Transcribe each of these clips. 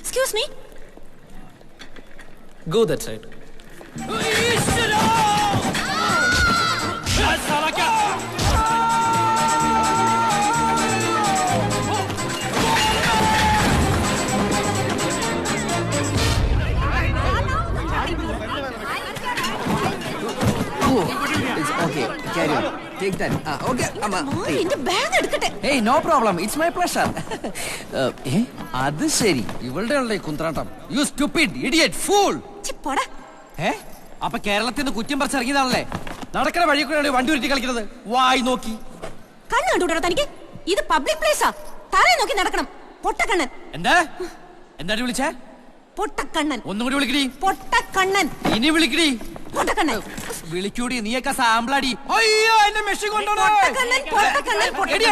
Excuse me. Go that side. It's okay. Carry on. Take that. Okay, Amma. In the bag edukate. Hey, no problem. It's my pleasure. Adu seri. Ivalde ulle kuntratam. You stupid idiot fool. Chippoda. അപ്പൊ കേരളത്തിൽ നിന്ന് കുറ്റം പറിച്ചിറങ്ങിയതാണല്ലേ? നടക്കണ വഴി കൂടെ വണ്ടി ഉരുട്ടി കളിക്കുന്നത്. വായി നോക്കി കണ്ണു കണ്ടുകൂടാ തനിക്ക്? ഇത് പബ്ലിക് പ്ലേസാ. തലേ നോക്കി നടക്കണം. പൊട്ടക്കണ്ണൻ. എന്താ വിളിച്ചേ? പൊട്ടക്കണ്ണൻ. ഒന്നും കൂടി വിളിക്കടി. പൊട്ടക്കണ്ണൻ. ഇനി വിളിക്കടി. പൊട്ടക്കണ്ണൻ. വിളിക്കൂടി, നീയൊക്കെ സാമ്പിളാടി. അയ്യോ, എന്നെ മെഷീൻ കൊണ്ടോണോ? പൊട്ടക്കണ്ണൻ, പൊട്ടക്കണ്ണൻ. അടി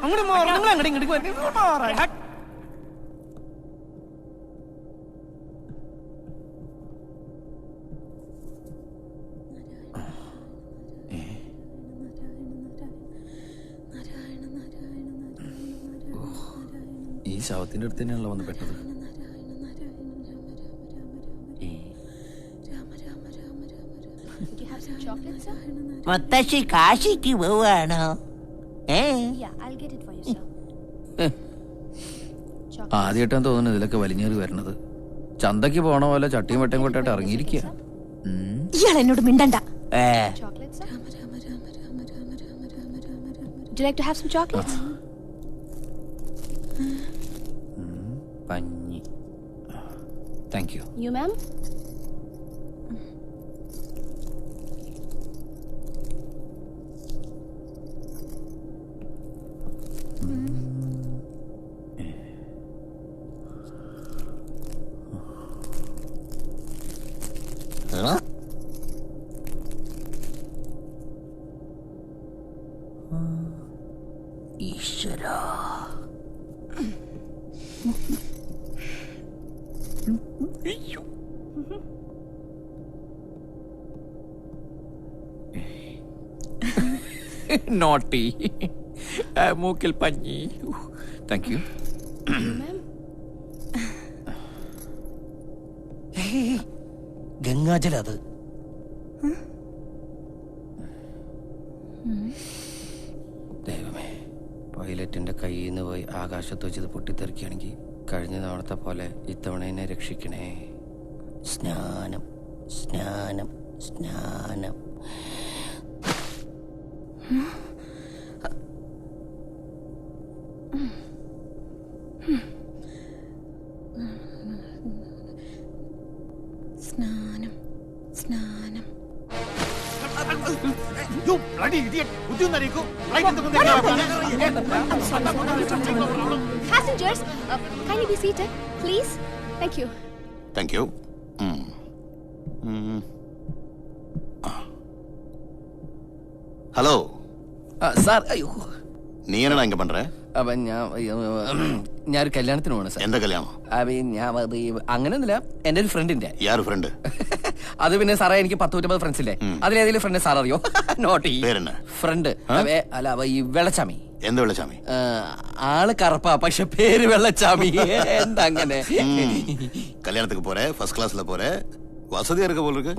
അങ്ങോട്ട് മാറ്. നിങ്ങൾ അങ്ങോട്ട് ഇങ്ങോട്ട് മാറ്. ഈ ശവത്തിന്റെ അടുത്ത് തന്നെയാണല്ലോ വന്ന് പെട്ടത്. മുത്തശ്ശി കാശിക്ക് പോവാണോ? ആദ്യമായിട്ടാണ് തോന്നുന്നത് ഇതിലൊക്കെ വലിഞ്ഞേറി വരണത്. ചന്തക്ക് പോണ പോലെ ചട്ടിയും വട്ടയും കൊട്ടായിട്ട് ഇറങ്ങിയിരിക്കുക. ഇയാൾ എന്നോട് മിണ്ടണ്ട. Would you like to have some chocolates? പഞ്ഞി. Thank you. You, ma'am? ഈശ്വരാ. Naughty. മൂക്കിൽ പഞ്ഞി. Thank you. ഗംഗാജല അത്. ദൈവമേ, പൈലറ്റിന്റെ കയ്യിൽ നിന്ന് പോയി ആകാശത്ത് വെച്ചത് പൊട്ടിത്തെറിക്കുകയാണെങ്കിൽ കഴിഞ്ഞ തവണത്തെ പോലെ ഇത്തവണ എന്നെ രക്ഷിക്കണേ. സ്നാനം സ്നാനം സ്നാനം. സ്നാനം സ്നാനം. You bloody idiot! Passengers, kindly be seated, please. Thank you. Thank you. Hello sir. അയ്യോ, നീ എന്നടാ ഇങ്ങ പண்ற? അപ്പൊ ഞാനൊരു കല്യാണത്തിന് പോണ സാർ. എന്താ കല്യാണം? അങ്ങനെയൊന്നുമില്ല, എന്റെ ഒരു ഫ്രണ്ടിന്റെ. യാര് ഫ്രണ്ട്? അത് പിന്നെ സാറേ, എനിക്ക് 10-150 ഫ്രണ്ട്സ് ഇല്ലേ, അതിലേതെങ്കിലും ഫ്രണ്ട് സാർ അറിയോ? Naughty friend. അല്ല, ഈ വെള്ളച്ചാമി. എന്ത് വെള്ളച്ചാമി? ആള് കറുപ്പാ, പക്ഷെ പേര് വെള്ളച്ചാമി. എന്താ അങ്ങനെ? കല്യാണத்துக்கு പോരെ, ഫസ്റ്റ് ക്ലാസ്സിലെ പോരെ, വസതിയാ இருக்க போல இருக்கு.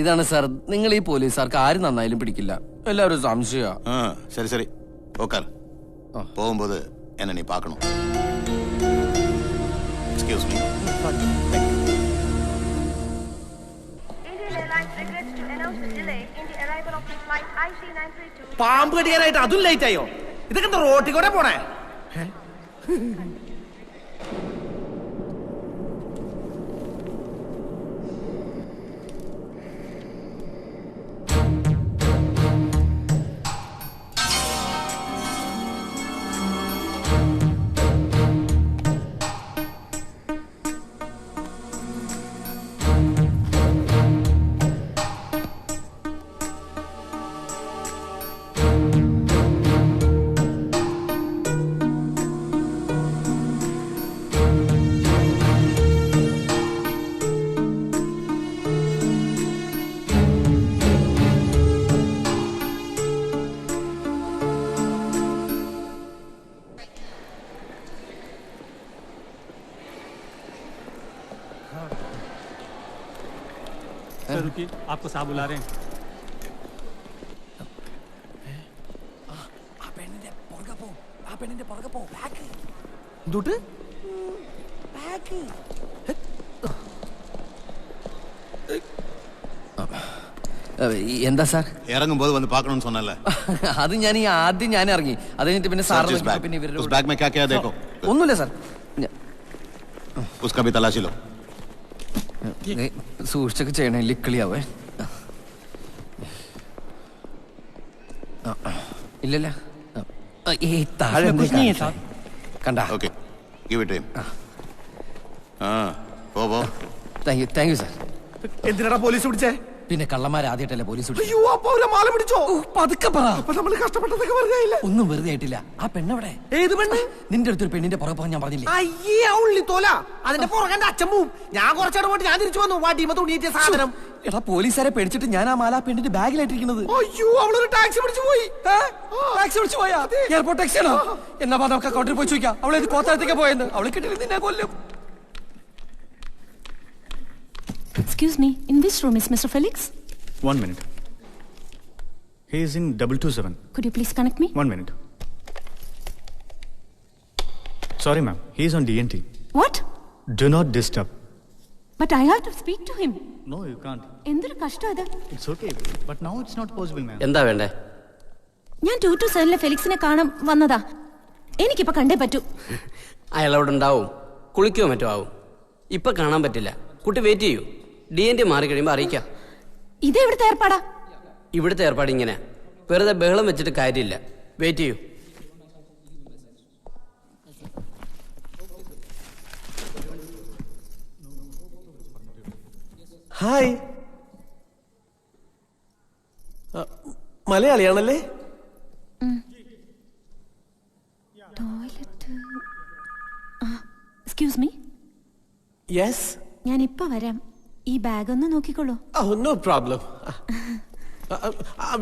ഇതാണ് സാർ, നിങ്ങൾ ഈ പോലീസുകാർക്ക് ആരും നന്നായാലും പിടിക്കില്ല, എല്ലാവരും സംശയ. ശരി ശരി, ഓക്കർ. പോകുമ്പോൾ എന്നെ നീ പാക്കണം. Excuse me. പാമ്പ് കടിയാനായിട്ട് അതും ലേറ്റ് ആയോ? ഇതൊക്കെ റോട്ടിൽ കൂടെ പോണേ. सर रुकिए, आपको साहब बुला रहे हैं. എന്തുട്ട് എന്താ സാർ? ഇറങ്ങുമ്പോൾ വന്ന് പാക്കണമെന്ന് சொன்னல. അത് ഞാൻ ആദ്യം ഞാൻ ഇറങ്ങി, അത് കഴിഞ്ഞിട്ട് പിന്നെ സാർ പിന്നെ ഇവരുടെ उस बैग में क्या क्या देखो. ഒന്നുമില്ല സാർ. उसका भी तलाशी लो. സൂക്ഷിച്ചൊക്കെ ചെയ്യണേ, ലിക്കിളിയാവേ. ഇല്ലല്ല, ഈ താഴെ കണ്ട. Okay give it him. हां പോ. Thank you sir. എന്തിനാ പോലീസ് പിടിച്ചേ? പിന്നെ കള്ളന്മാർ ആദ്യമായിട്ടല്ലേ പോലീസ് പിടിച്ചത്? അയ്യോ, അപ്പൊ അവരെ മാല പിടിച്ചോ? പതുക്കെ പറ. അപ്പൊ നമ്മള് കഷ്ടപ്പെട്ടതൊക്കെ വെറുതെ ആയില്ലേ? ഒന്നും വെറുതെ ആയിട്ടില്ല. ആ പെണ്ണെവിടെ? ഏത് പെണ്ണ്? നിന്റെ അടുത്തൊരു പെണ്ണിന്റെ പുറകെ പോകാൻ ഞാൻ പറഞ്ഞില്ലേ? അയ്യേ, ആ ഉള്ളി തോല. അതിന്റെ പുറകെ അച്ഛൻ പോവും. ഞാൻ കുറച്ചാട് പോയിട്ട് ഞാൻ തിരിച്ചു വന്നു. വാട്ടിമ തുണിയിട്ട സാധനം. എടാ, പോലീസുകാരെ പേടിച്ചിട്ട് ഞാൻ ആ മാല പെണ്ണിന്റെ ബാഗിലായിട്ടിരിക്കുന്നത്. അയ്യോ, അവളൊരു ടാക്സി പിടിച്ചു പോയി. ടാക്സി വിളിച്ചു പോയാ? എയർപോർട്ട് ടാക്സി ആണോ? എന്നാ നമുക്ക് അക്കൗണ്ടിൽ പോയി ചോദിക്കാം. അവളെ കോത്താഴത്തേക്ക് പോയെന്ന്. അവളെ കിട്ടില്ല, നിന്നെ കൊല്ലും. Excuse me, in which room is Mr. Felix? 1 minute. He is in 227. Could you please connect me? 1 minute. Sorry ma'am, he is on DNT. What? Do not disturb. But I have to speak to him. No, you can't. എന്തൊരു കഷ്ടം ഇത്. It's okay, but now it's not possible ma'am. എന്താ വേണ്ടേ? ഞാൻ 227 ഫെലിക്സിനെ കാണാൻ വന്നതാ. എനിക്കിപ്പോ കണ്ടേ പറ്റൂ. അയാൾ അവിടെ ഉണ്ടാവും, കുളിക്കോ മറ്റോ ആവും. ഇപ്പൊ കാണാൻ പറ്റില്ല. കുട്ടി വെയിറ്റ് ചെയ്യൂ, DNT മാറി കഴിയുമ്പോൾ അറിയിക്കാം. ഇത് എവിടുത്തെ ഏർപ്പാടാ? ഇവിടുത്തെ ഏർപ്പാട് ഇങ്ങനെ, വെറുതെ ബഹളം വെച്ചിട്ട് കാര്യമില്ല. വെയിറ്റ് ചെയ്യൂ. ഹായ്, മലയാളിയാണല്ലേ? ടോയ്ലറ്റ്. Excuse me. യെസ്. ഞാൻ ഇപ്പൊ വരാം. ഈ ബാഗ് ഒന്ന് നോക്കിക്കോളൂ. No problem.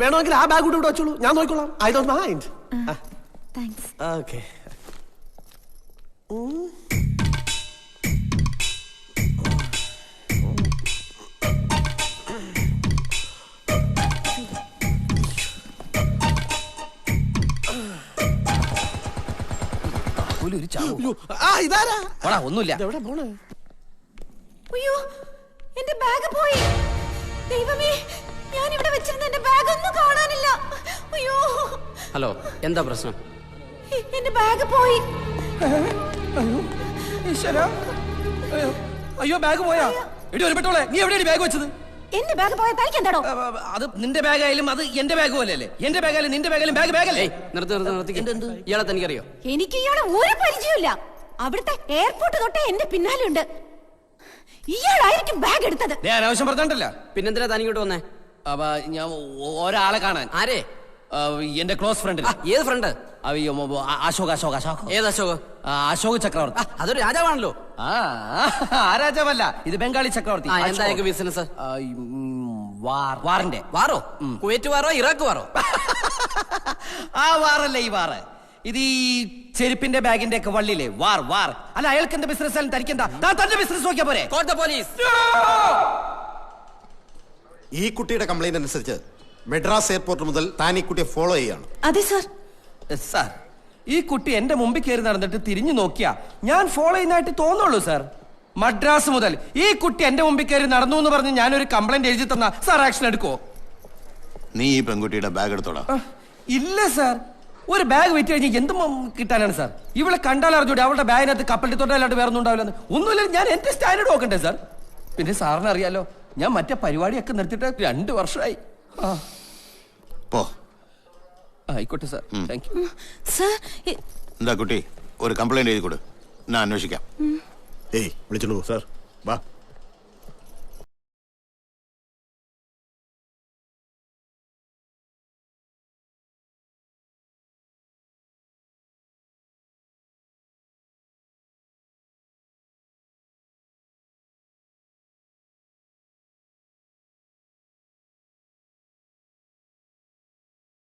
വേണമെങ്കിൽ ആ ബാഗ് കൂടെ ഇവിടെ വെച്ചോളൂ, ഞാൻ നോക്കിക്കോളാം. I don't mind. Thanks. Okay. ഒന്നുമില്ല. എവിടെ പോണേ? അയ്യോ, എന്റെ ബാഗ് പോയി. ദൈവമേ, ഞാൻ ഇവിടെ വെച്ചിരുന്ന എന്റെ ബാഗ് ഒന്നും കാണാനില്ല. അയ്യോ. ഹലോ, എന്താ പ്രശ്നം? എന്റെ ബാഗ് പോയി. അയ്യോ, ബാഗ് പോയാ? എടി ഒരു പെട്ടോളെ, നീ എവിടെയാണ് ബാഗ് വെച്ചത്? എന്റെ ബാഗ് പോയ തനിക്ക് എന്താടോ? അത് നിന്റെ ബാഗായാലും അത് എന്റെ ബാഗ് പോലെയല്ലേ? എന്റെ ബാഗായാലും നിന്റെ ബാഗായാലും ബാഗ് ബാഗല്ലേ? നിർത്തി. ഇയാളെ തനിക്കറിയോ? എനിക്ക് ഇയാളെ ഒരു പരിചയമില്ല. അവിടുത്തെ എയർപോർട്ട് തൊട്ടേ എന്റെ പിന്നാലെയുണ്ട്. ഇയാളായിരിക്കും ബാഗ് എടുത്തത്. ഞാൻ അനാവശ്യം പറഞ്ഞിട്ടല്ല. പിന്നെന്തിനാ തനിക്കോട്ട് വന്നേ? ഞാൻ ഒരാളെ കാണാൻ. ആരെ? എന്റെ ക്ലോസ് ഫ്രണ്ട്. ഏത് ഫ്രണ്ട്? അശോക്. ഏത് അശോക്? അശോക് ചക്രവർത്തി. അതൊരു രാജാവാണല്ലോ. ആ രാജാവല്ല, ഇത് ബംഗാളി ചക്രവർത്തി. എന്താ ബിസിനസ്? വാറിന്റെ. വാറോ? കുവൈറ്റ് വാറോ, ഇറാഖ് വാറോ? ആ വാറല്ലേ ഈ വാറ്. ഇത് ഈ ചെരുപ്പിന്റെ ബാഗിന്റെ ഒക്കെ വള്ളിയില്ലേ? വാർ. അല്ല, അയാൾക്ക് എന്താ ബിസിനസ് ആയാലും തനിക്കെന്താ? തന്റെ ബിസിനസ് നോക്കിയാ പോരെ? പോലീസ്. ഈ കുട്ടിയുടെ കംപ്ലൈന്റ് അനുസരിച്ച് മെഡ്രാസ് എയർപോർട്ട് മുതൽ താൻ ഈ കുട്ടിയെ ഫോളോ ചെയ്യാണ്. അതെ സാർ. സാർ, ഈ കുട്ടി എന്റെ മുമ്പിൽ കയറി നടന്നിട്ട് തിരിഞ്ഞു നോക്കിയാ ഞാൻ ഫോളോ ചെയ്യുന്നതായിട്ട് തോന്നുള്ളൂ സാർ. മദ്രാസ് മുതൽ ഈ കുട്ടി എന്റെ മുമ്പിൽ കയറി നടന്നു എന്ന് പറഞ്ഞ് ഞാനൊരു കംപ്ലൈന്റ് എഴുതി തന്നാ സാർ ആക്ഷൻ എടുക്കുവോ? നീ ഈ പെൺകുട്ടിയുടെ ബാഗ് എടുത്തോളാം. ഇല്ല സാർ, ഒരു ബാഗ് വെച്ച് കഴിഞ്ഞാൽ എന്തും കിട്ടാനാണ് സാർ? ഇവളെ കണ്ടാൽ അറിഞ്ഞൂടെ അവളുടെ ബാഗിനകത്ത് കപ്പലിൽ തൊട്ടല്ലാണ്ട് വേറെ ഒന്നും ഉണ്ടാവില്ലെന്ന്? ഒന്നുമില്ല, ഞാൻ എന്റെ സ്റ്റാൻഡേർഡ് നോക്കണ്ടേ സാർ? പിന്നെ സാറിന് അറിയാലോ, ഞാൻ മറ്റേ പരിപാടിയൊക്കെ നിർത്തിയിട്ട് 2 വർഷമായി. പോ. ആയിക്കോട്ടെ സാർ, താങ്ക് യു. സാർ, എന്താ കുട്ടി, ഒരു കംപ്ലൈന്റ് എഴുതി കൊടു, ഞാൻ അന്വേഷിക്കാം. ഏയ് വിളിച്ചോളൂ സാർ, വാ.